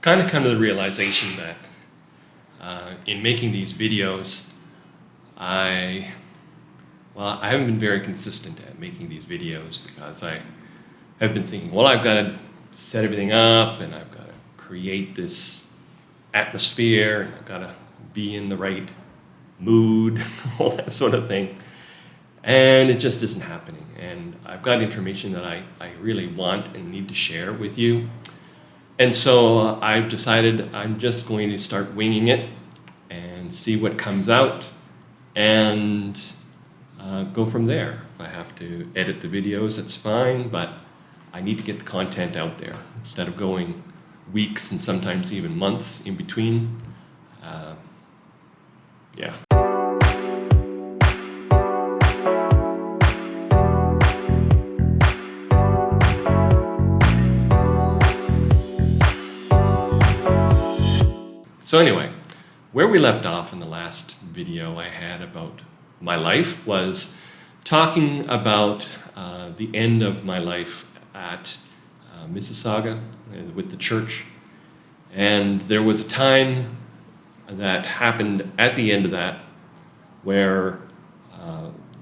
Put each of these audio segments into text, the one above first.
kind of come to the realization that in making these videos, I haven't been very consistent at making these videos because I have been thinking, well, I've got to set everything up and I've got to create this atmosphere and I've got to be in the right mood, all that sort of thing. And it just isn't happening. And I've got information that I really want and need to share with you. And so I've decided I'm just going to start winging it and see what comes out and go from there. If I have to edit the videos, that's fine, but I need to get the content out there instead of going weeks and sometimes even months in between. Yeah. So anyway, where we left off in the last video I had about my life was talking about the end of my life at Mississauga with the church. And there was a time that happened at the end of that where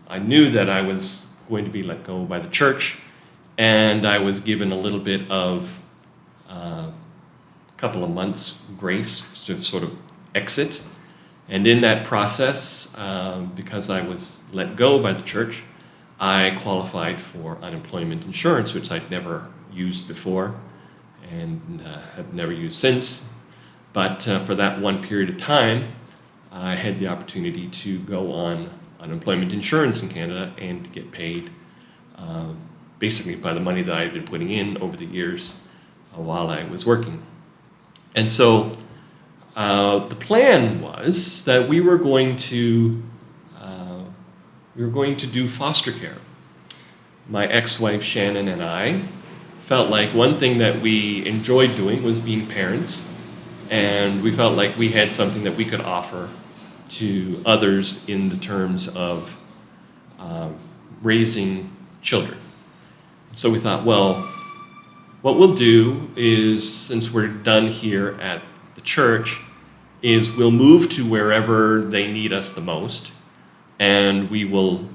I knew that I was going to be let go by the church, and I was given a little bit of couple of months grace to sort of exit. And in that process, because I was let go by the church, I qualified for unemployment insurance, which I'd never used before and have never used since. But for that one period of time, I had the opportunity to go on unemployment insurance in Canada and get paid basically by the money that I had been putting in over the years while I was working. And so the plan was that we were going to do foster care. My ex-wife Shannon and I felt like one thing that we enjoyed doing was being parents, and we felt like we had something that we could offer to others in the terms of raising children. So we thought, well, what we'll do is, since we're done here at the church, is we'll move to wherever they need us the most, and we'll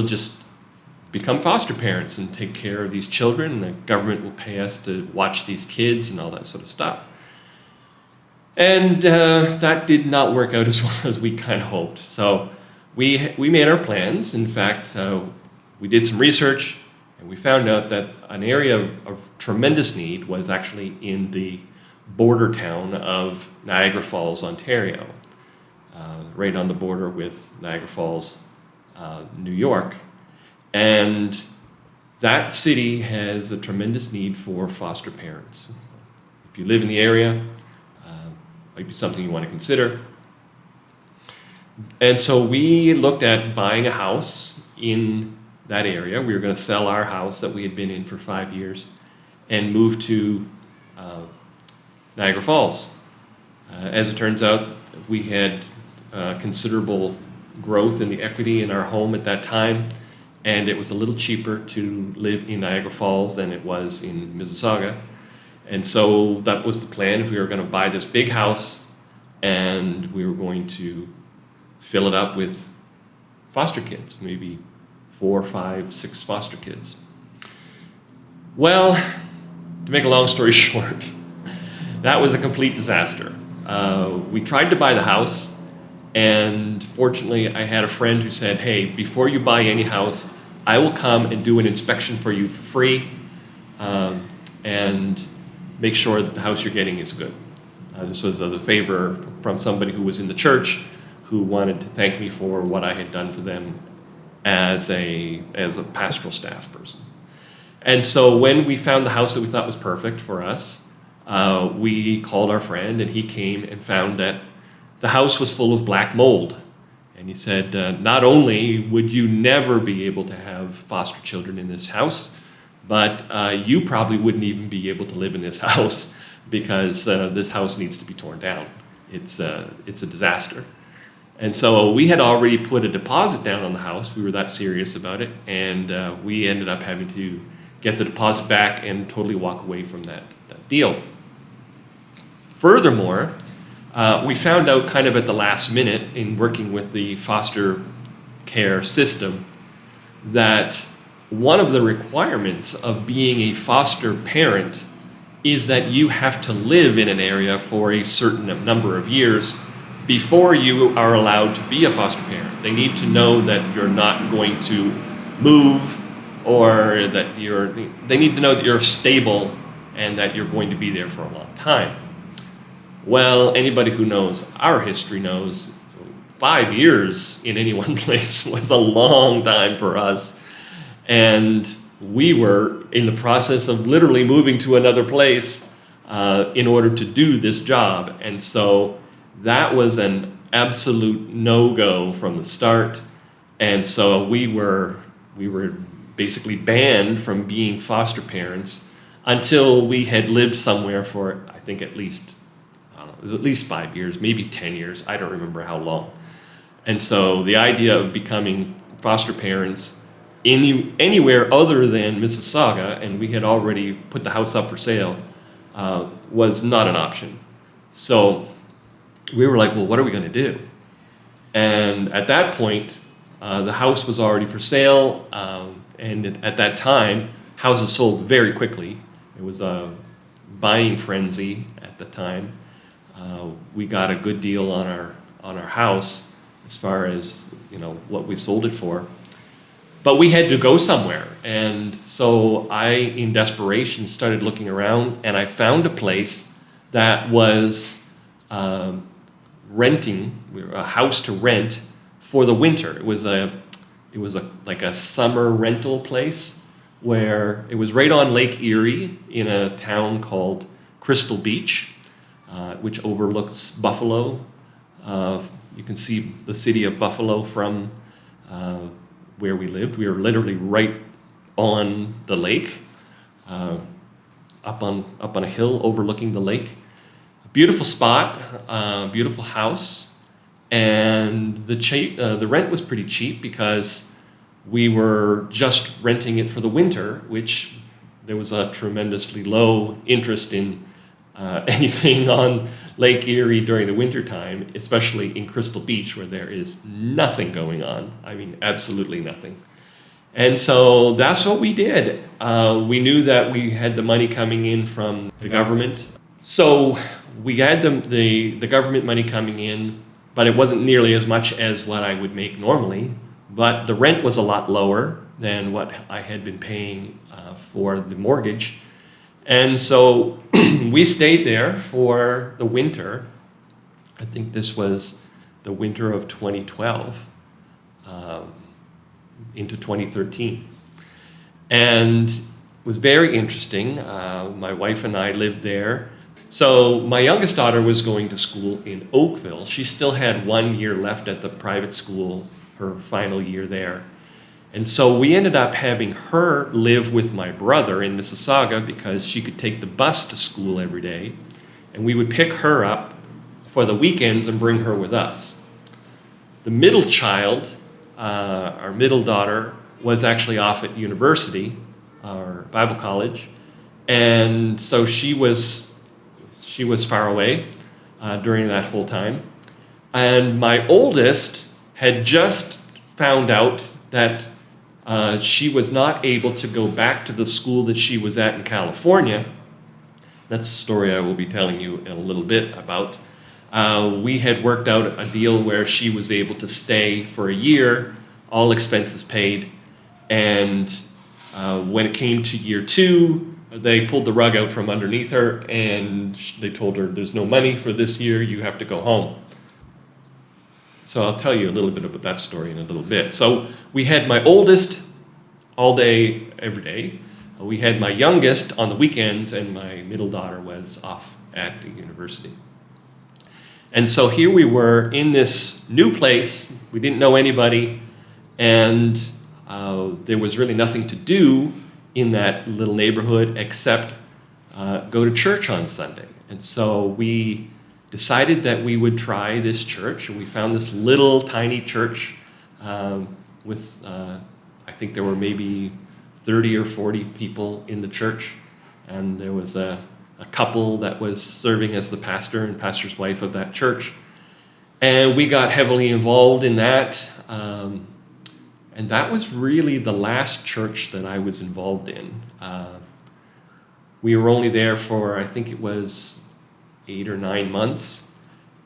just become foster parents and take care of these children, and the government will pay us to watch these kids and all that sort of stuff. And that did not work out as well as we kind of hoped. So we made our plans. In fact, we did some research, and we found out that an area of tremendous need was actually in the border town of Niagara Falls, Ontario, right on the border with Niagara Falls, New York. And that city has a tremendous need for foster parents. If you live in the area, might be something you want to consider. And so we looked at buying a house in that area. We were going to sell our house that we had been in for 5 years and move to Niagara Falls. As it turns out, we had considerable growth in the equity in our home at that time, and it was a little cheaper to live in Niagara Falls than it was in Mississauga. And so that was the plan. If we were going to buy this big house and we were going to fill it up with foster kids, maybe 4, 5, 6 foster kids. Well, to make a long story short, that was a complete disaster. We tried to buy the house, and fortunately I had a friend who said, hey, before you buy any house, I will come and do an inspection for you for free and make sure that the house you're getting is good. This was a favor from somebody who was in the church who wanted to thank me for what I had done for them as a pastoral staff person. And so when we found the house that we thought was perfect for us, we called our friend, and he came and found that the house was full of black mold. And he said, not only would you never be able to have foster children in this house, but you probably wouldn't even be able to live in this house because this house needs to be torn down. It's a disaster. And so we had already put a deposit down on the house. We were that serious about it, and we ended up having to get the deposit back and totally walk away from that deal. Furthermore, we found out kind of at the last minute in working with the foster care system that one of the requirements of being a foster parent is that you have to live in an area for a certain number of years before you are allowed to be a foster parent. They need to know that you're not going to move, or that they need to know that you're stable and that you're going to be there for a long time. Well, anybody who knows our history knows 5 years in any one place was a long time for us. And we were in the process of literally moving to another place in order to do this job. And so that was an absolute no-go from the start. And so we were basically banned from being foster parents until we had lived somewhere for, I think, at least, I don't know, it was at least 5 years, maybe 10 years. I don't remember how long. And so the idea of becoming foster parents anywhere other than Mississauga, and we had already put the house up for sale, was not an option. So we were like, well, what are we going to do? And at that point, the house was already for sale, and at that time, houses sold very quickly. It was a buying frenzy at the time. We got a good deal on our house as far as what we sold it for. But we had to go somewhere, and so I, in desperation, started looking around, and I found a place that was renting a house to rent for the winter. It was like a summer rental place where it was right on Lake Erie in a town called Crystal Beach, which overlooks Buffalo. You can see the city of Buffalo from where we lived. We were literally right on the lake, up on a hill overlooking the lake. A beautiful spot, beautiful house, and the rent was pretty cheap because we were just renting it for the winter, which there was a tremendously low interest in anything on Lake Erie during the winter time, especially in Crystal Beach, where there is nothing going on. I mean, absolutely nothing. And so that's what we did. We knew that we had the money coming in from the government. So we had the government money coming in, but it wasn't nearly as much as what I would make normally. But the rent was a lot lower than what I had been paying for the mortgage. And so we stayed there for the winter. I think this was the winter of 2012 into 2013. And it was very interesting. My wife and I lived there. So my youngest daughter was going to school in Oakville. She still had 1 year left at the private school, her final year there. And so we ended up having her live with my brother in Mississauga because she could take the bus to school every day. And we would pick her up for the weekends and bring her with us. The middle child, our middle daughter, was actually off at university, or Bible college. And so she was far away during that whole time. And my oldest had just found out that she was not able to go back to the school that she was at in California. That's a story I will be telling you in a little bit about. We had worked out a deal where she was able to stay for a year, all expenses paid, and when it came to year 2, they pulled the rug out from underneath her, and they told her, there's no money for this year, you have to go home. So I'll tell you a little bit about that story in a little bit. So we had my oldest all day, every day. We had my youngest on the weekends, and my middle daughter was off at the university. And so here we were in this new place. We didn't know anybody, and there was really nothing to do in that little neighborhood except go to church on Sunday. And so we decided that we would try this church, and we found this little tiny church with, I think there were maybe 30 or 40 people in the church, and there was a couple that was serving as the pastor and pastor's wife of that church. And we got heavily involved in that. And that was really the last church that I was involved in. We were only there for, I think it was 8 or 9 months.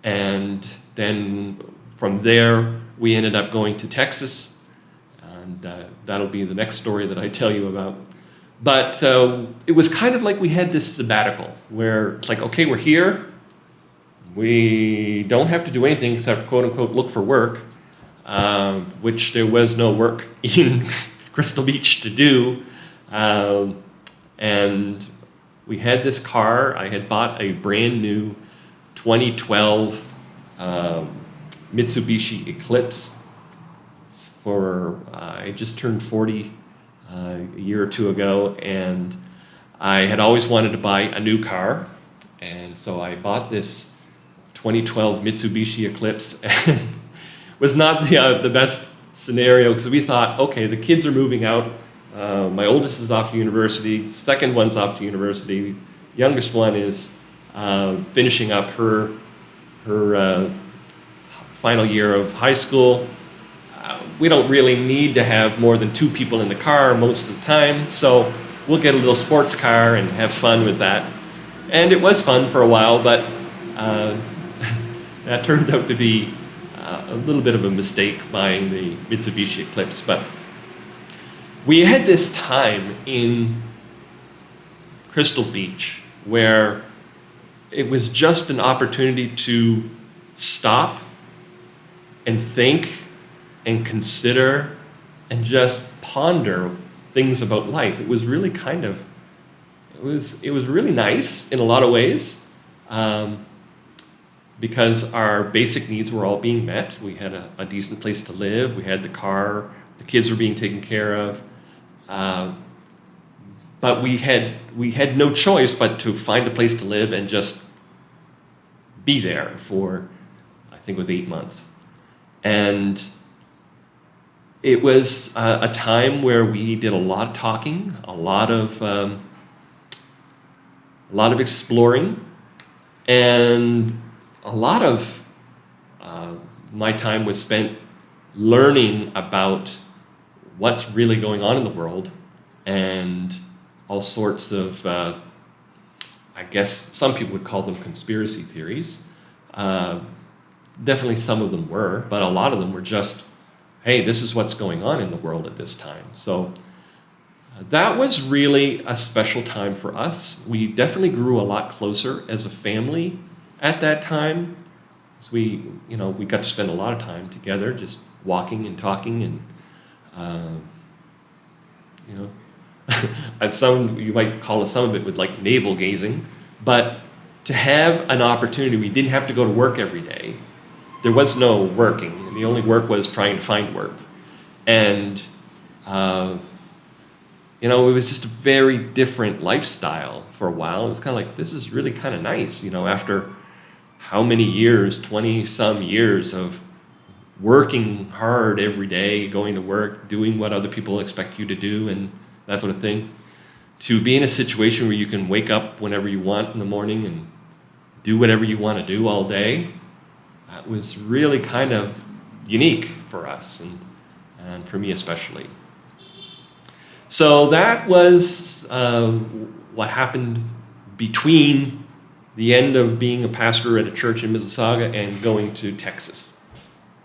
And then from there, we ended up going to Texas. And that'll be the next story that I tell you about. But it was kind of like we had this sabbatical where it's like, okay, we're here. We don't have to do anything except, quote unquote, look for work, which there was no work in Crystal Beach to do. And we had this car. I had bought a brand new 2012 Mitsubishi Eclipse I just turned 40 a year or two ago, and I had always wanted to buy a new car. And so I bought this 2012 Mitsubishi Eclipse, and was not the best scenario because we thought, okay, the kids are moving out. My oldest is off to university. The second one's off to university. The youngest one is finishing up her final year of high school. We don't really need to have more than 2 people in the car most of the time, so we'll get a little sports car and have fun with that. And it was fun for a while, but that turned out to be a little bit of a mistake buying the Mitsubishi Eclipse. But we had this time in Crystal Beach where it was just an opportunity to stop and think and consider and just ponder things about life. It was really it was really nice in a lot of ways, because our basic needs were all being met. We had a decent place to live. We had the car. The kids were being taken care of. But we had no choice but to find a place to live and just be there for, I think it was 8 months. And it was a time where we did a lot of talking, a lot of exploring, and a lot of my time was spent learning about what's really going on in the world and all sorts of, I guess some people would call them conspiracy theories. Definitely some of them were, but a lot of them were just, hey, this is what's going on in the world at this time. So that was really a special time for us. We definitely grew a lot closer as a family at that time. So we got to spend a lot of time together, just walking and talking, and you might call some of it with like navel gazing, but to have an opportunity, we didn't have to go to work every day. There was no working. The only work was trying to find work. And, it was just a very different lifestyle for a while. It was kind of like, this is really kind of nice, after how many years, 20-some years of working hard every day, going to work, doing what other people expect you to do, and that sort of thing, to be in a situation where you can wake up whenever you want in the morning and do whatever you want to do all day. That was really kind of unique for us, and for me especially. So that was what happened between the end of being a pastor at a church in Mississauga and going to Texas.